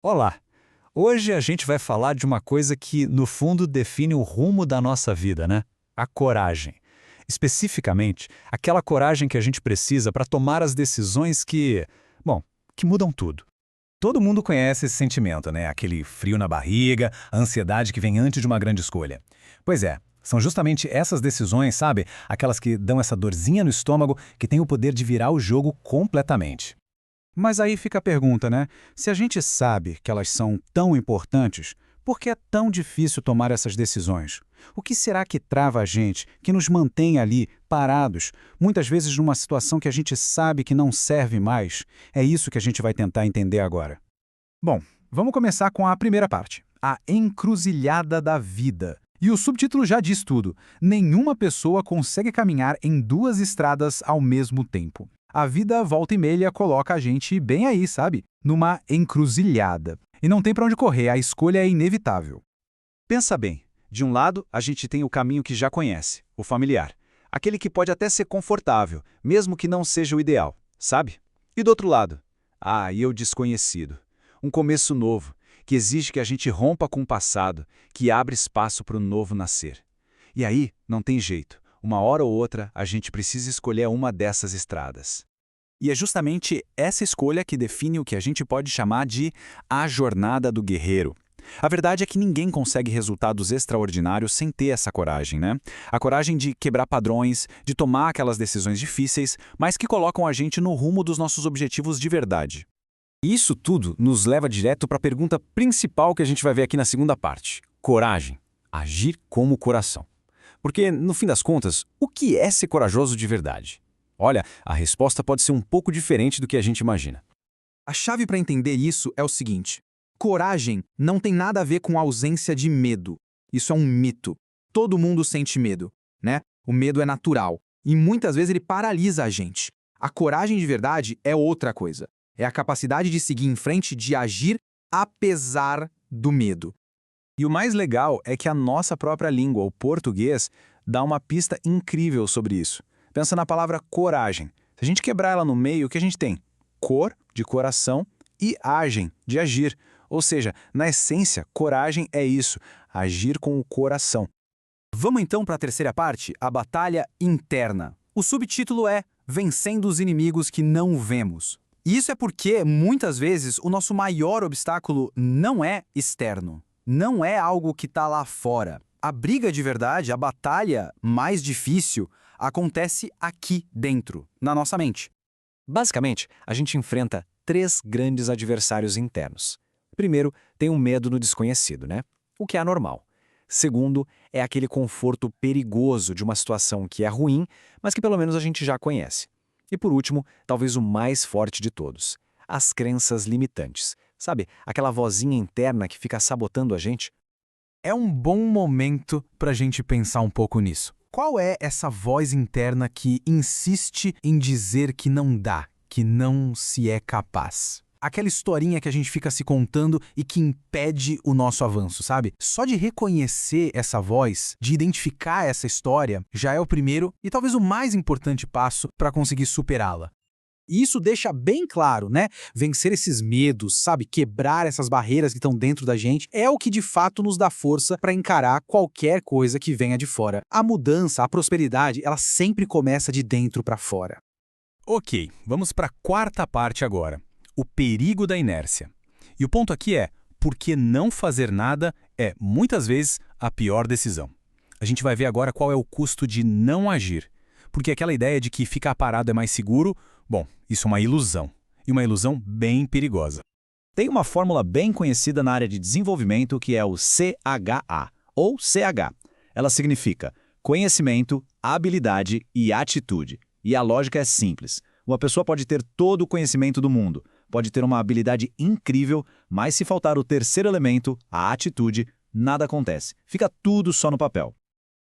Olá! Hoje a gente vai falar de uma coisa que, no fundo, define o rumo da nossa vida, né? A coragem. Especificamente, aquela coragem que a gente precisa para tomar as decisões bom, que mudam tudo. Todo mundo conhece esse sentimento, né? Aquele frio na barriga, a ansiedade que vem antes de uma grande escolha. Pois é, são justamente essas decisões, sabe? Aquelas que dão essa dorzinha no estômago que tem o poder de virar o jogo completamente. Mas aí fica a pergunta, né? Se a gente sabe que elas são tão importantes, por que é tão difícil tomar essas decisões? O que será que trava a gente, que nos mantém ali, parados, muitas vezes numa situação que a gente sabe que não serve mais? É isso que a gente vai tentar entender agora. Bom, vamos começar com a primeira parte, a encruzilhada da vida. E o subtítulo já diz tudo: nenhuma pessoa consegue caminhar em duas estradas ao mesmo tempo. A vida, volta e meia, coloca a gente bem aí, sabe? Numa encruzilhada. E não tem para onde correr, a escolha é inevitável. Pensa bem, de um lado a gente tem o caminho que já conhece, o familiar. Aquele que pode até ser confortável, mesmo que não seja o ideal, sabe? E do outro lado? E o desconhecido. Um começo novo, que exige que a gente rompa com o passado, que abre espaço para o novo nascer. E aí, não tem jeito. Uma hora ou outra, a gente precisa escolher uma dessas estradas. E é justamente essa escolha que define o que a gente pode chamar de a jornada do guerreiro. A verdade é que ninguém consegue resultados extraordinários sem ter essa coragem, né? A coragem de quebrar padrões, de tomar aquelas decisões difíceis, mas que colocam a gente no rumo dos nossos objetivos de verdade. E isso tudo nos leva direto para a pergunta principal que a gente vai ver aqui na segunda parte: coragem. Agir como coração. Porque, no fim das contas, o que é ser corajoso de verdade? Olha, a resposta pode ser um pouco diferente do que a gente imagina. A chave para entender isso é o seguinte: coragem não tem nada a ver com ausência de medo. Isso é um mito. Todo mundo sente medo, né? O medo é natural e muitas vezes ele paralisa a gente. A coragem de verdade é outra coisa. É a capacidade de seguir em frente, de agir apesar do medo. E o mais legal é que a nossa própria língua, o português, dá uma pista incrível sobre isso. Pensa na palavra coragem. Se a gente quebrar ela no meio, o que a gente tem? Cor, de coração, e agem, de agir. Ou seja, na essência, coragem é isso, agir com o coração. Vamos então para a terceira parte, a batalha interna. O subtítulo é Vencendo os inimigos que não vemos. E isso é porque, muitas vezes, o nosso maior obstáculo não é externo. Não é algo que está lá fora. A briga de verdade, a batalha mais difícil, acontece aqui dentro, na nossa mente. Basicamente, a gente enfrenta três grandes adversários internos. Primeiro, tem o medo no desconhecido, né? O que é anormal. Segundo, é aquele conforto perigoso de uma situação que é ruim, mas que pelo menos a gente já conhece. E por último, talvez o mais forte de todos, as crenças limitantes. Sabe, aquela vozinha interna que fica sabotando a gente? É um bom momento para a gente pensar um pouco nisso. Qual é essa voz interna que insiste em dizer que não dá, que não se é capaz? Aquela historinha que a gente fica se contando e que impede o nosso avanço, sabe? Só de reconhecer essa voz, de identificar essa história, já é o primeiro e talvez o mais importante passo para conseguir superá-la. E isso deixa bem claro, né? Vencer esses medos, sabe? Quebrar essas barreiras que estão dentro da gente é o que de fato nos dá força para encarar qualquer coisa que venha de fora. A mudança, a prosperidade, ela sempre começa de dentro para fora. Ok, vamos para a quarta parte agora. O perigo da inércia. E o ponto aqui é, porque não fazer nada é, muitas vezes, a pior decisão. A gente vai ver agora qual é o custo de não agir. Porque aquela ideia de que ficar parado é mais seguro, bom, isso é uma ilusão. E uma ilusão bem perigosa. Tem uma fórmula bem conhecida na área de desenvolvimento que é o CHA, ou CH. Ela significa conhecimento, habilidade e atitude. E a lógica é simples. Uma pessoa pode ter todo o conhecimento do mundo, pode ter uma habilidade incrível, mas se faltar o terceiro elemento, a atitude, nada acontece. Fica tudo só no papel.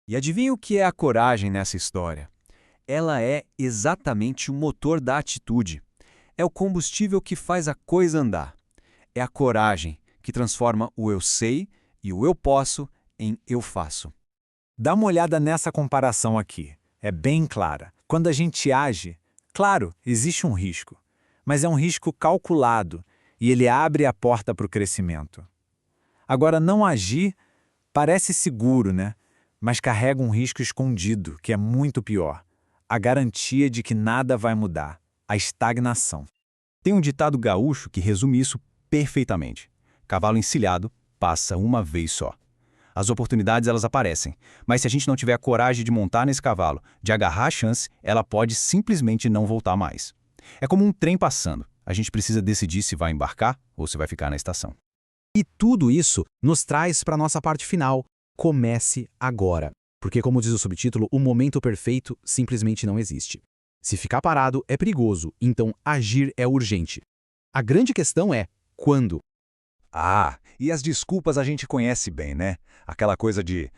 E adivinha o que é a coragem nessa história? Ela é exatamente o motor da atitude. É o combustível que faz a coisa andar. É a coragem que transforma o eu sei e o eu posso em eu faço. Dá uma olhada nessa comparação aqui. É bem clara. Quando a gente age, claro, existe um risco. Mas é um risco calculado. e ele abre a porta para o crescimento. Agora, não agir parece seguro, né? Mas carrega um risco escondido, que é muito pior. A garantia de que nada vai mudar. A estagnação. Tem um ditado gaúcho que resume isso perfeitamente. Cavalo encilhado passa uma vez só. As oportunidades elas aparecem, mas se a gente não tiver a coragem de montar nesse cavalo, de agarrar a chance, ela pode simplesmente não voltar mais. É como um trem passando. A gente precisa decidir se vai embarcar ou se vai ficar na estação. E tudo isso nos traz para a nossa parte final. Comece agora. Porque, como diz o subtítulo, o momento perfeito simplesmente não existe. Se ficar parado é perigoso, então agir é urgente. A grande questão é quando. Ah, e as desculpas a gente conhece bem, né? Aquela coisa de,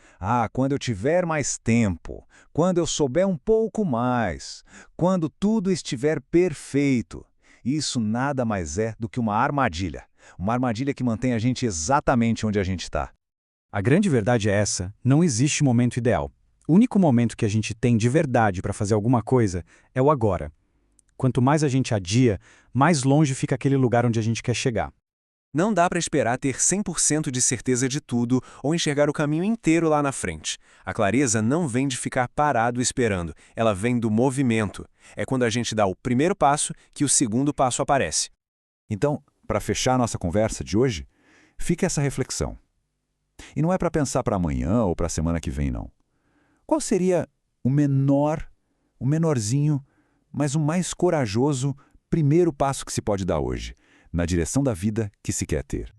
quando eu tiver mais tempo, quando eu souber um pouco mais, quando tudo estiver perfeito. Isso nada mais é do que uma armadilha. Uma armadilha que mantém a gente exatamente onde a gente está. A grande verdade é essa: não existe momento ideal. O único momento que a gente tem de verdade para fazer alguma coisa é o agora. Quanto mais a gente adia, mais longe fica aquele lugar onde a gente quer chegar. Não dá para esperar ter 100% de certeza de tudo ou enxergar o caminho inteiro lá na frente. A clareza não vem de ficar parado esperando, ela vem do movimento. É quando a gente dá o primeiro passo que o segundo passo aparece. Então, para fechar a nossa conversa de hoje, fica essa reflexão. E não é para pensar para amanhã ou para a semana que vem, não. Qual seria o menorzinho, mas o mais corajoso primeiro passo que se pode dar hoje, na direção da vida que se quer ter?